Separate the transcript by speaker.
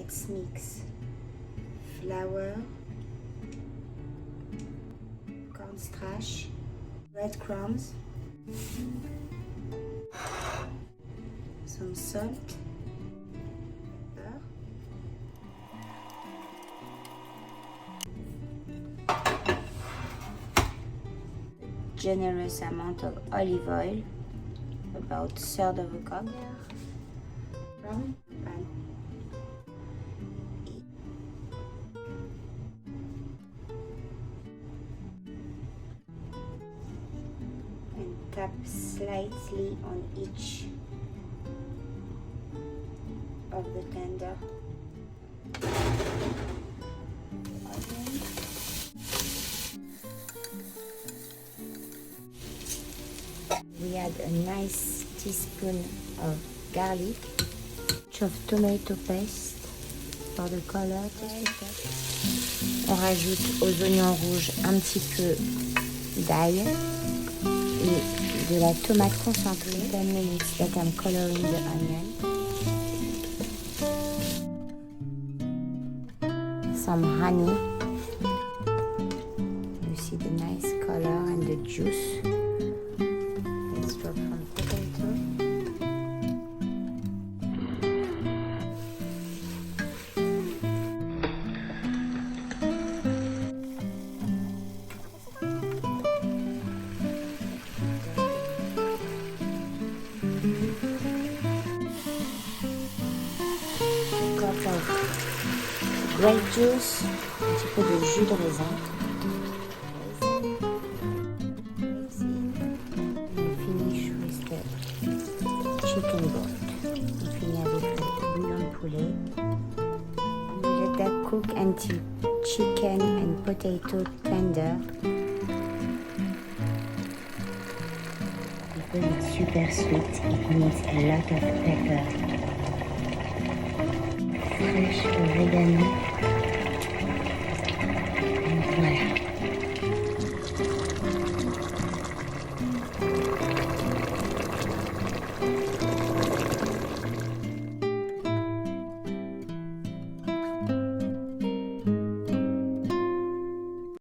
Speaker 1: Let's mix flour, cornstarch, breadcrumbs, some salt, pepper, generous amount of olive oil, about a third of a cup, from pan. And tap slightly on each of the tender. We add a nice teaspoon of garlic, of tomato paste for the color. On rajoute aux oignons rouges un petit peu d'ail et de la tomate concentrée. 10 minutes that I'm coloring the onion. Some honey. You see the nice color and the juice. Let's drop some potato. Grape juice, un petit peu de jus de raisin. On finish with the chicken broth. On finit avec le bouillon de poulet. We let that cook until chicken and potato tender. Because it's super sweet, it needs a lot of pepper. Fresh oregano. And voilà.